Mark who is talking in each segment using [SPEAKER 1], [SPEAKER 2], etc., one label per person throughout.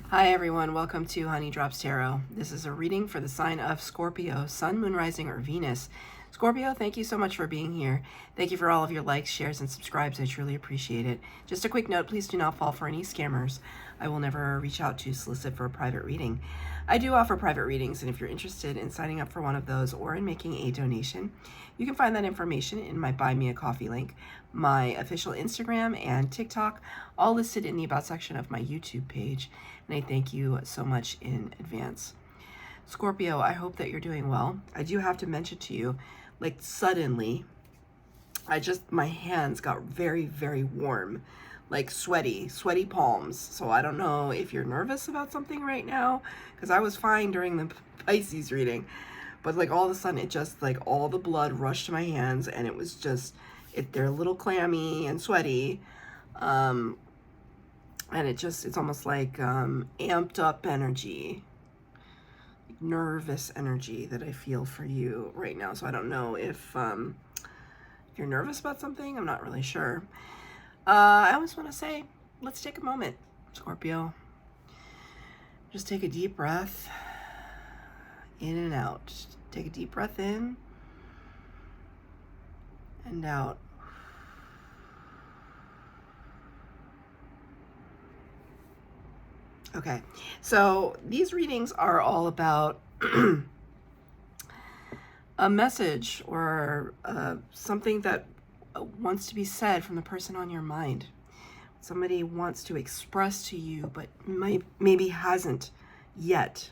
[SPEAKER 1] Hi everyone, welcome to Honey Drops Tarot. This is a reading for the sign of Scorpio, Sun, Moon, Rising, or Venus. Scorpio, thank you so much for being here. Thank you for all of your likes, shares, and subscribes. I truly appreciate it. Just a quick note, please do not fall for any scammers. I will never reach out to solicit for a private reading. I do offer private readings, and if you're interested in signing up for one of those or in making a donation, you can find that information in my Buy Me a Coffee link, my official Instagram and TikTok, all listed in the About section of my YouTube page. And I thank you so much in advance. Scorpio, I hope that you're doing well. I do have to mention to you, like suddenly, my hands got very, very warm, like sweaty palms. So I don't know if you're nervous about something right now, because I was fine during the Pisces reading, but like all of a sudden it just like all the blood rushed to my hands and it was just, they're a little clammy and sweaty. And it's almost like amped up energy, nervous energy that I feel for you right now. So I don't know if you're nervous about something. I'm not really sure. I always want to say, let's take a moment, Scorpio. Just take a deep breath in and out. Take a deep breath in and out. Okay, so these readings are all about a message or something that wants to be said from the person on your mind. Somebody wants to express to you, but maybe hasn't yet.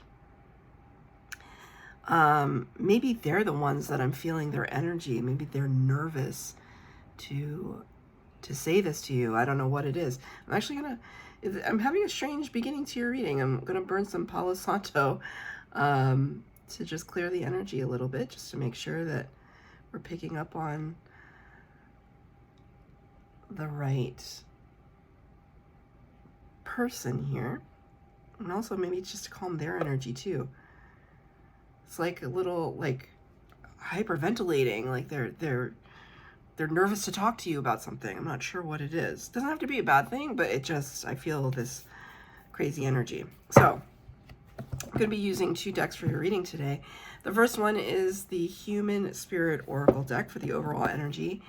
[SPEAKER 1] Maybe they're the ones that I'm feeling their energy. Maybe they're nervous to say this to you. I don't know what it is. I'm having a strange beginning to your reading. I'm going to burn some Palo Santo to just clear the energy a little bit, just to make sure that we're picking up on the right person here. And also maybe just to calm their energy too. It's like a little like hyperventilating, like they're nervous to talk to you about something. I'm not sure what it is. Doesn't have to be a bad thing, but I feel this crazy energy. So I'm going to be using 2 decks for your reading today. The first one is the Human Spirit Oracle deck for the overall energy.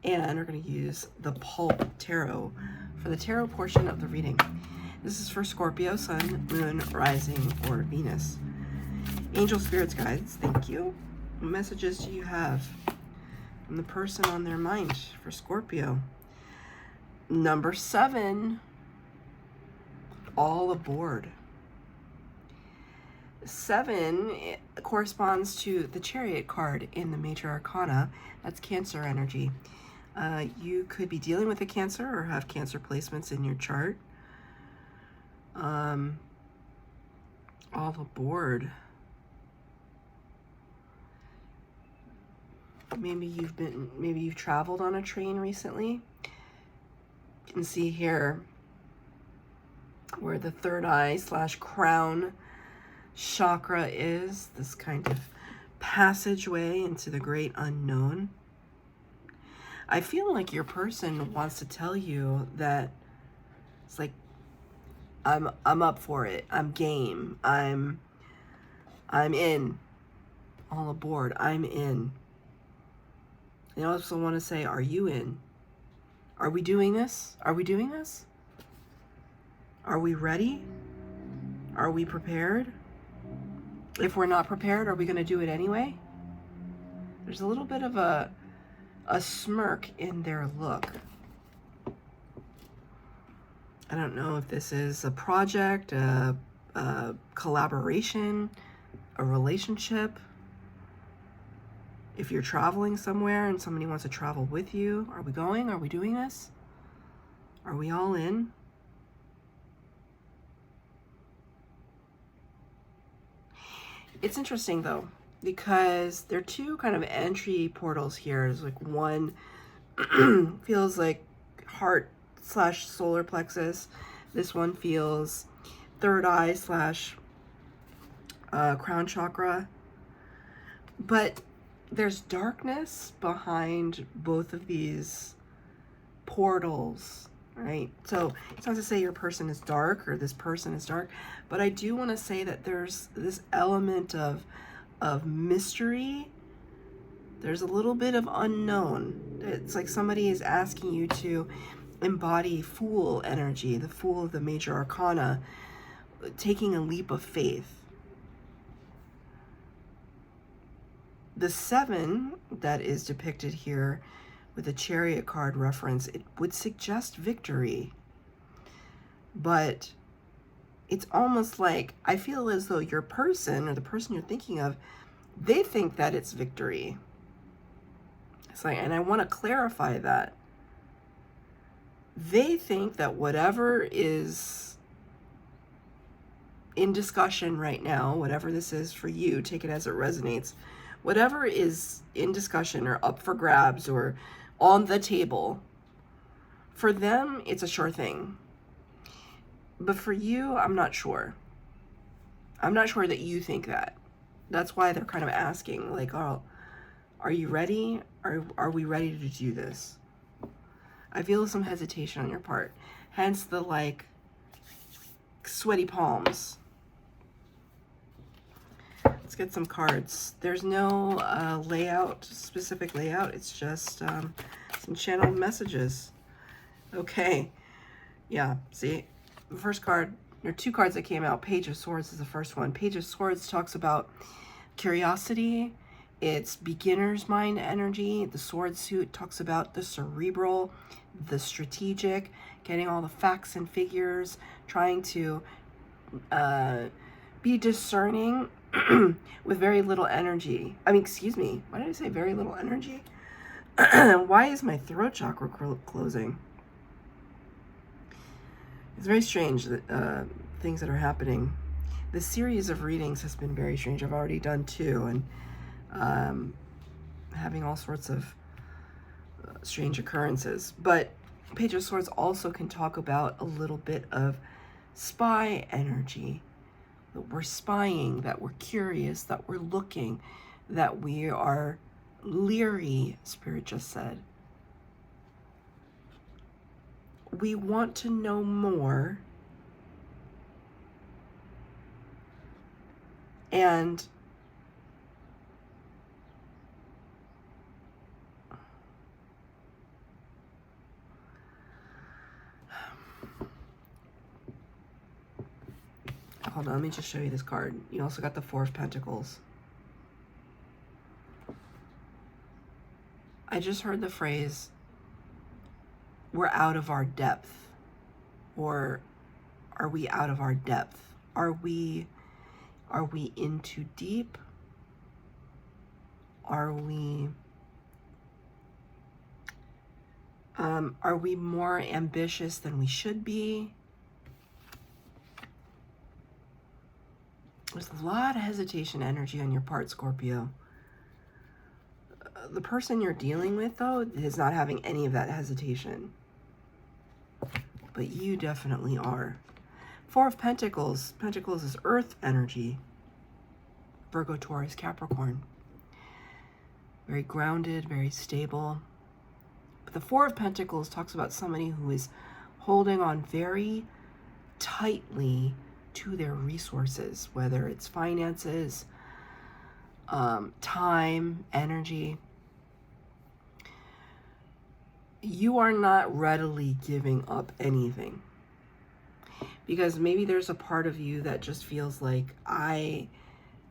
[SPEAKER 1] And we're going to use the Pulp Tarot for the tarot portion of the reading. This is for Scorpio, Sun, Moon, Rising, or Venus. Angel Spirits Guides, thank you. What messages do you have from the person on their mind for Scorpio? Number 7, all aboard. 7 corresponds to the Chariot card in the Major Arcana. That's Cancer energy. You could be dealing with a Cancer or have Cancer placements in your chart. All aboard. Maybe you've traveled on a train recently. You can see here where the third eye / crown chakra is, this kind of passageway into the great unknown. I feel like your person wants to tell you that it's like, I'm up for it. I'm game. I'm in. All aboard. I'm in. They also want to say, are you in? Are we doing this? Are we doing this? Are we ready? Are we prepared? If we're not prepared, are we going to do it anyway? There's a little bit of a smirk in their look. I don't know if this is a project, a collaboration, a relationship. If you're traveling somewhere and somebody wants to travel with you, are we going? Are we doing this? Are we all in? It's interesting though, because there are 2 kind of entry portals here. There's like one feels like heart / solar plexus. This one feels third eye / crown chakra. But there's darkness behind both of these portals right? So it's not to say your person is dark or this person is dark, but I do want to say that there's this element of mystery. There's a little bit of unknown. It's like somebody is asking you to embody Fool energy, the Fool of the major arcana, taking a leap of faith. The 7 that is depicted here with the Chariot card reference, it would suggest victory. But it's almost like, I feel as though your person, or the person you're thinking of, they think that it's victory. It's like, and I want to clarify that. They think that whatever is in discussion right now, whatever this is for you, take it as it resonates, whatever is in discussion or up for grabs or on the table, for them, it's a sure thing. But for you, I'm not sure. I'm not sure that you think that. That's why they're kind of asking, like, oh, are you ready? Are we ready to do this? I feel some hesitation on your part. Hence the, like, sweaty palms. Let's get some cards. There's no specific layout. It's just some channeled messages. Okay. Yeah, see? The first card, there are 2 cards that came out. Page of Swords is the first one. Page of Swords talks about curiosity. It's beginner's mind energy. The sword suit talks about the cerebral, the strategic, getting all the facts and figures, trying to be discerning with very little energy. I mean, excuse me. Why did I say very little energy? Why is my throat chakra closing? It's very strange that things that are happening. The series of readings has been very strange. I've already done 2, and having all sorts of strange occurrences. But Page of Swords also can talk about a little bit of spy energy. That we're spying, that we're curious, that we're looking, that we are leery, Spirit just said. We want to know more. And hold on, let me just show you this card. You also got the 4 of Pentacles. I just heard the phrase, we're out of our depth. Or are we out of our depth? Are we in too deep? Are we more ambitious than we should be? There's a lot of hesitation energy on your part, Scorpio. The person you're dealing with, though, is not having any of that hesitation. But you definitely are. 4 of Pentacles. Pentacles is earth energy. Virgo, Taurus, Capricorn. Very grounded, very stable. But the 4 of Pentacles talks about somebody who is holding on very tightly to their resources, whether it's finances, time, energy. You are not readily giving up anything. Because maybe there's a part of you that just feels like, I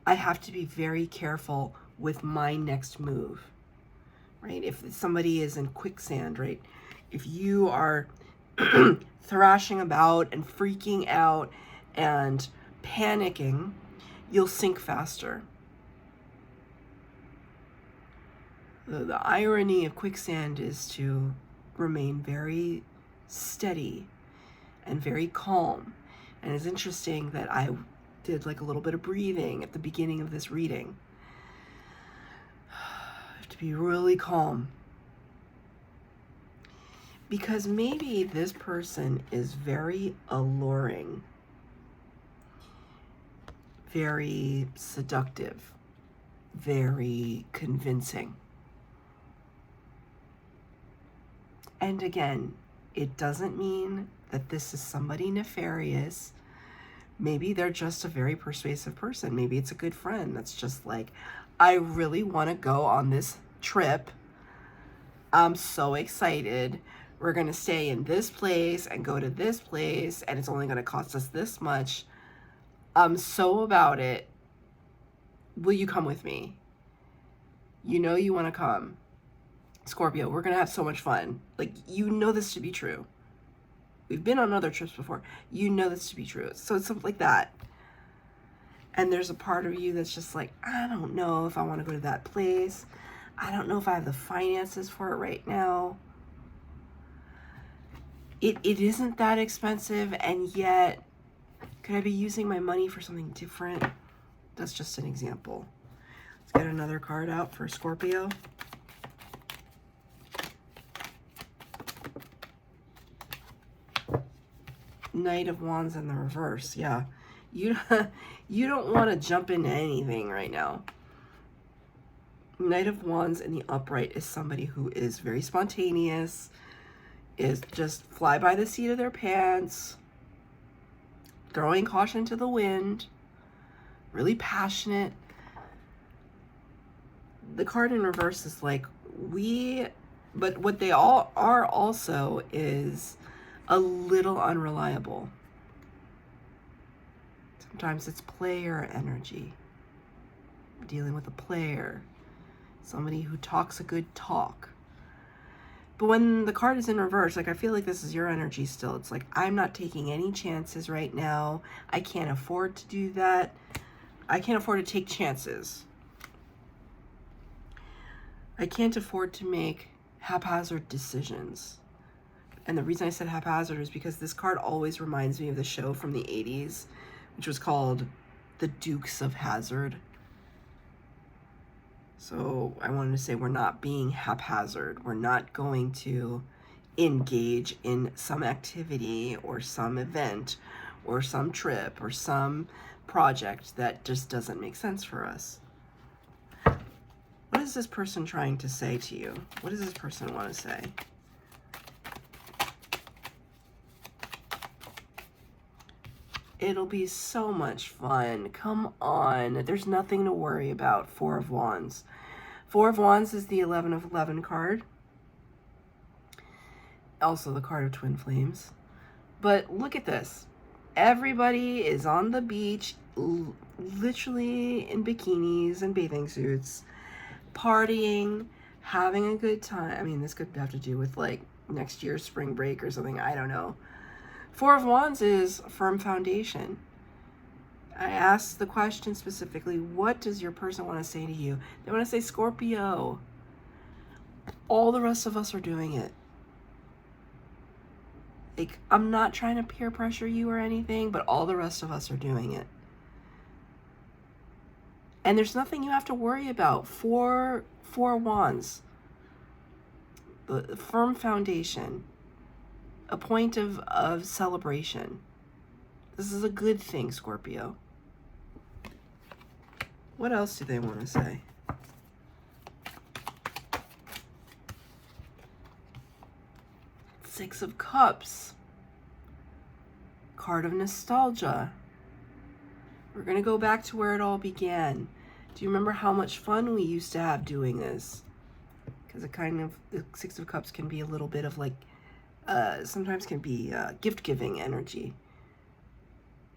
[SPEAKER 1] have to be very careful with my next move, right? If somebody is in quicksand, right? If you are thrashing about and freaking out and panicking, you'll sink faster. The irony of quicksand is to remain very steady and very calm. And it's interesting that I did like a little bit of breathing at the beginning of this reading. I have to be really calm. Because maybe this person is very alluring, very seductive, very convincing. And again, It doesn't mean that this is somebody nefarious. Maybe they're just a very persuasive person. Maybe it's a good friend that's just like, I really want to go on this trip. I'm so excited. We're going to stay in this place and go to this place, and it's only going to cost us this much. I'm so about it. Will you come with me? You know you want to come. Scorpio, we're going to have so much fun. Like, you know this to be true. We've been on other trips before. You know this to be true. So it's something like that. And there's a part of you that's just like, I don't know if I want to go to that place. I don't know if I have the finances for it right now. It isn't that expensive, and yet, could I be using my money for something different? That's just an example. Let's get another card out for Scorpio. Knight of Wands in the reverse. Yeah. You don't want to jump into anything right now. Knight of Wands in the upright is somebody who is very spontaneous, is just fly by the seat of their pants, throwing caution to the wind, really passionate. The card in reverse is like, but what they all are also is a little unreliable. Sometimes it's player energy, dealing with a player, somebody who talks a good talk. But when the card is in reverse, like, I feel like this is your energy still. It's like, I'm not taking any chances right now. I can't afford to do that. I can't afford to take chances. I can't afford to make haphazard decisions. And the reason I said haphazard is because this card always reminds me of the show from the 80s, which was called The Dukes of Hazzard. So I wanted to say we're not being haphazard. We're not going to engage in some activity or some event or some trip or some project that just doesn't make sense for us. What is this person trying to say to you? What does this person want to say? It'll be so much fun. Come on. There's nothing to worry about. Four of Wands. Four of Wands is the 11 of 11 card. Also the card of twin flames. But look at this. Everybody is on the beach, literally in bikinis and bathing suits, partying, having a good time. I mean, this could have to do with like next year's spring break or something. I don't know. Four of Wands is firm foundation. I asked the question specifically, what does your person want to say to you? They want to say, Scorpio. All the rest of us are doing it. Like, I'm not trying to peer pressure you or anything, but all the rest of us are doing it. And there's nothing you have to worry about. Four Wands. The firm foundation. A point of celebration. This is a good thing, Scorpio. What else do they want to say? Six of Cups. Card of nostalgia. We're going to go back to where it all began. Do you remember how much fun we used to have doing this? Because the Six of Cups can be a little bit of like, sometimes can be gift-giving energy.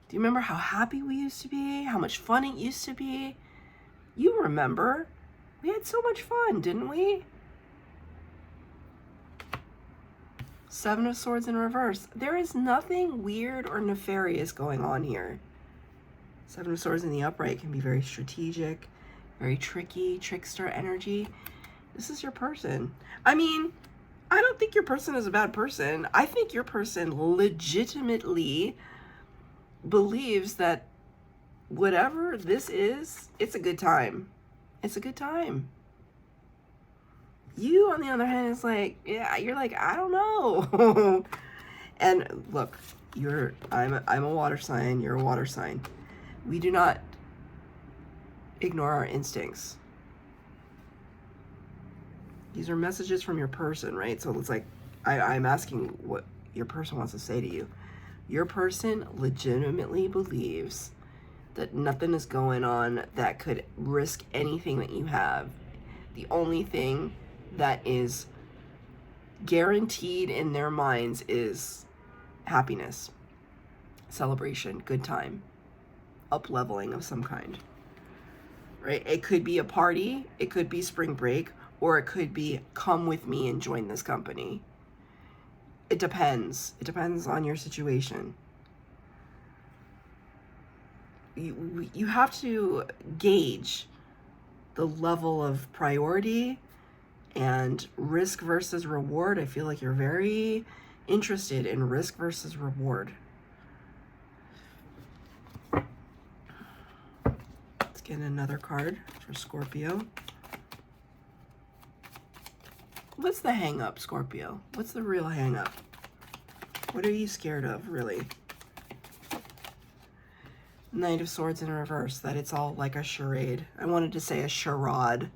[SPEAKER 1] Do you remember how happy we used to be? How much fun it used to be? You remember. We had so much fun, didn't we? Seven of Swords in reverse. There is nothing weird or nefarious going on here. Seven of Swords in the upright can be very strategic, very tricky, trickster energy. This is your person. I mean, I don't think your person is a bad person. I think your person legitimately believes that whatever this is, it's a good time. It's a good time. You, on the other hand, is like, yeah, you're like, I don't know. And look, I'm a water sign, you're a water sign. We do not ignore our instincts. These are messages from your person, right? So it's like, I'm asking what your person wants to say to you. Your person legitimately believes that nothing is going on that could risk anything that you have. The only thing that is guaranteed in their minds is happiness, celebration, good time, up-leveling of some kind, right? It could be a party, it could be spring break, or it could be come with me and join this company. It depends. It depends on your situation. You have to gauge the level of priority and risk versus reward. I feel like you're very interested in risk versus reward. Let's get another card for Scorpio. What's the hang up, Scorpio? What's the real hang up? What are you scared of, really? Knight of Swords in reverse, that it's all like a charade. I wanted to say a charade.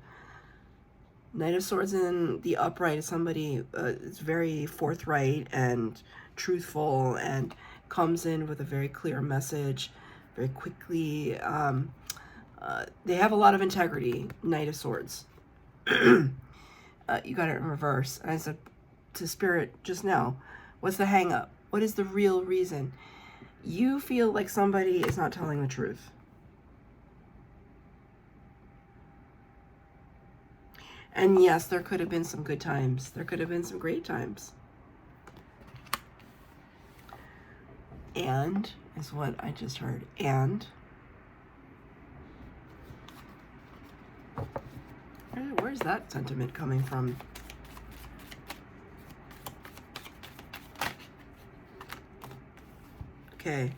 [SPEAKER 1] Knight of Swords in the upright is somebody is very forthright and truthful and comes in with a very clear message very quickly. They have a lot of integrity, Knight of Swords. You got it in reverse. And I said to Spirit just now, what's the hang up? What is the real reason? You feel like somebody is not telling the truth. And yes, there could have been some good times. There could have been some great times. And is what I just heard. And where's that sentiment coming from? Okay.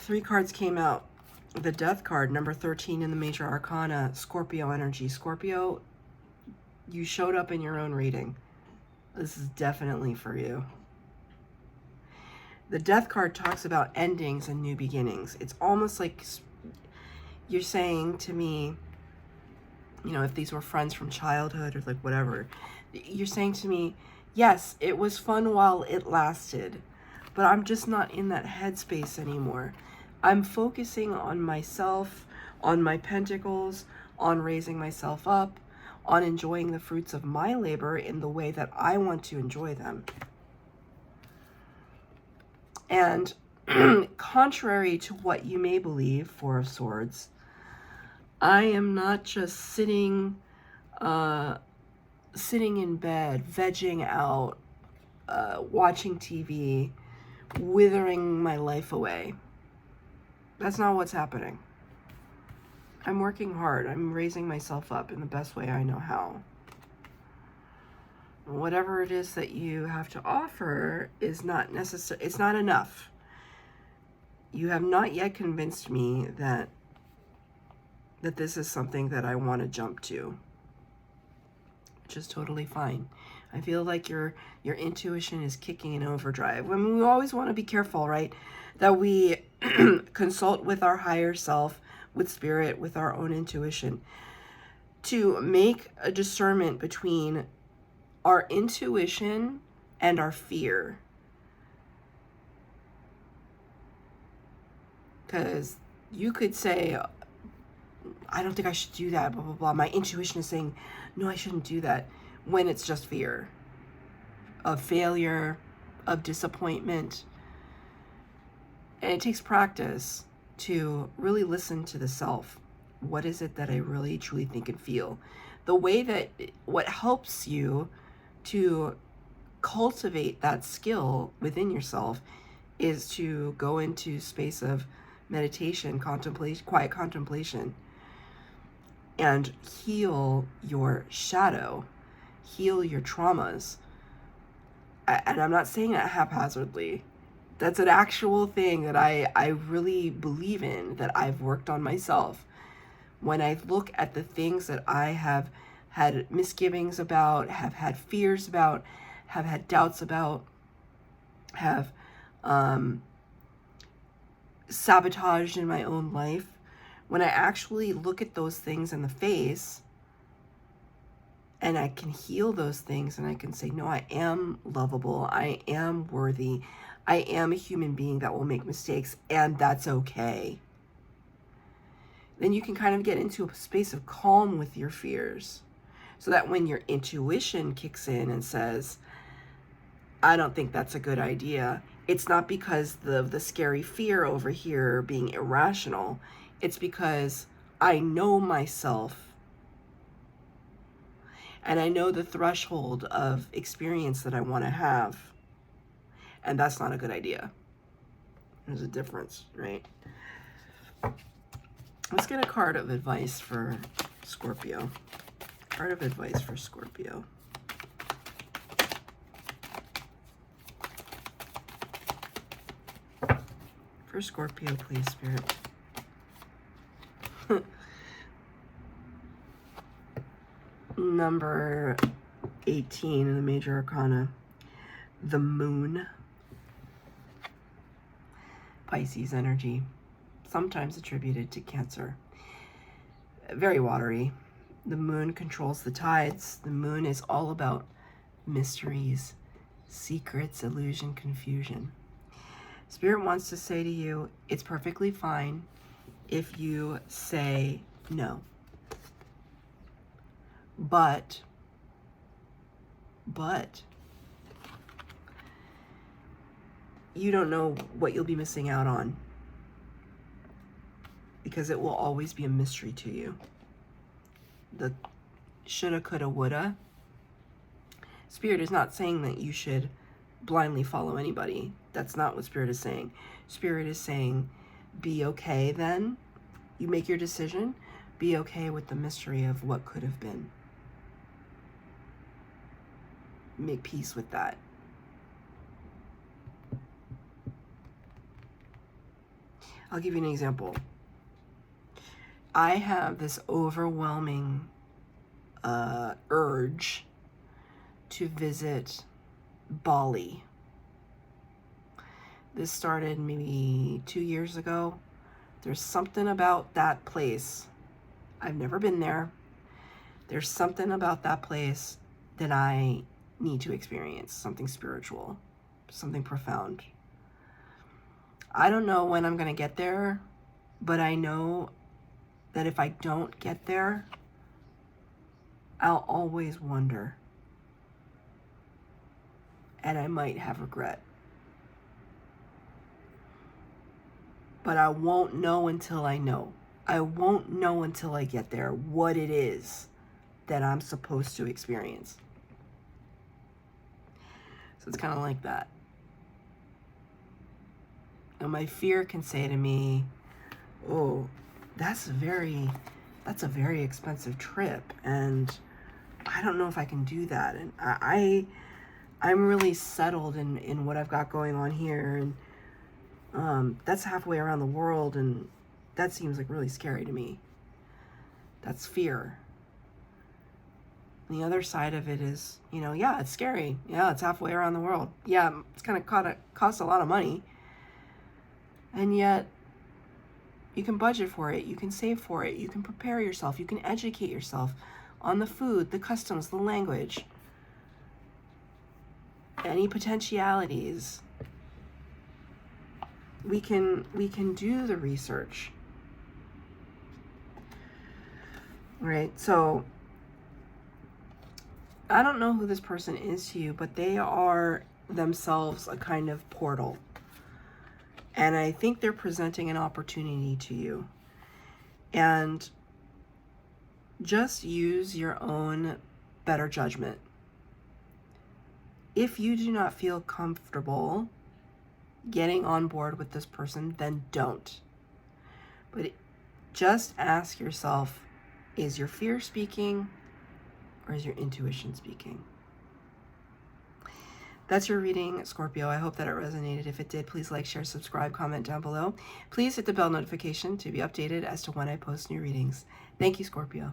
[SPEAKER 1] 3 cards came out. The Death card, number 13 in the Major Arcana, Scorpio energy. Scorpio, you showed up in your own reading. This is definitely for you. The Death card talks about endings and new beginnings. It's almost like you're saying to me, you know, if these were friends from childhood or like whatever, you're saying to me, yes, it was fun while it lasted, but I'm just not in that headspace anymore. I'm focusing on myself, on my pentacles, on raising myself up, on enjoying the fruits of my labor in the way that I want to enjoy them. And contrary to what you may believe, Four of Swords, I am not just sitting in bed, vegging out, watching TV, withering my life away. That's not what's happening. I'm working hard. I'm raising myself up in the best way I know how. Whatever it is that you have to offer is not necessary. It's not enough. You have not yet convinced me that this is something that I want to jump to, which is totally fine. I feel like your intuition is kicking in overdrive. I mean, we always want to be careful, right? That we consult with our higher self, with spirit, with our own intuition, to make a discernment between our intuition and our fear. Because you could say, I don't think I should do that, blah, blah, blah. My intuition is saying, no, I shouldn't do that, when it's just fear of failure, of disappointment. And it takes practice to really listen to the self. What is it that I really, truly think and feel? The way that, what helps you to cultivate that skill within yourself is to go into space of meditation, contemplation, quiet contemplation, and heal your shadow, heal your traumas. And I'm not saying it haphazardly. That's an actual thing that I really believe in, that I've worked on myself. When I look at the things that I have had misgivings about, have had fears about, have had doubts about, have sabotaged in my own life, when I actually look at those things in the face And I can heal those things, and I can say, no, I am lovable. I am worthy. I am a human being that will make mistakes, and that's okay. Then you can kind of get into a space of calm with your fears, so that when your intuition kicks in and says, I don't think that's a good idea, it's not because the scary fear over here being irrational. It's because I know myself, and I know the threshold of experience that I want to have, and that's not a good idea. There's a difference, right? Let's get a card of advice for Scorpio. Card of advice for Scorpio. For Scorpio, please, Spirit. Number 18 in the Major Arcana. The Moon. Pisces energy. Sometimes attributed to Cancer. Very watery. The moon controls the tides. The moon is all about mysteries, secrets, illusion, confusion. Spirit wants to say to you, it's perfectly fine if you say no. But you don't know what you'll be missing out on, because it will always be a mystery to you. The shoulda, coulda, woulda. Spirit is not saying that you should blindly follow anybody. That's not what Spirit is saying. Spirit is saying, be okay then. You make your decision. Be okay with the mystery of what could have been. Make peace with that. I'll give you an example. I have this overwhelming urge to visit Bali. This started maybe 2 years ago. There's something about that place. I've never been there. There's something about that place that I need to experience. Something spiritual, something profound. I don't know when I'm going to get there, but I know that if I don't get there, I'll always wonder. And I might have regret. But I won't know until I know. I won't know until I get there what it is that I'm supposed to experience. So it's kind of like that. And my fear can say to me, oh, that's a very expensive trip, and I don't know if I can do that. And I'm really settled in what I've got going on here, and that's halfway around the world, and that seems like really scary to me. That's fear. And the other side of it is, yeah, it's scary. Yeah, it's halfway around the world. Yeah, it's going to cost a lot of money. And yet, you can budget for it. You can save for it. You can prepare yourself. You can educate yourself on the food, the customs, the language, any potentialities. We can do the research. Right? So, I don't know who this person is to you, but they are themselves a kind of portal. And I think they're presenting an opportunity to you. And just use your own better judgment. If you do not feel comfortable getting on board with this person, then don't. But just ask yourself, is your fear speaking or is your intuition speaking? That's your reading, Scorpio. I hope that it resonated. If it did, please like, share, subscribe, comment down below. Please hit the bell notification to be updated as to when I post new readings. Thank you, Scorpio.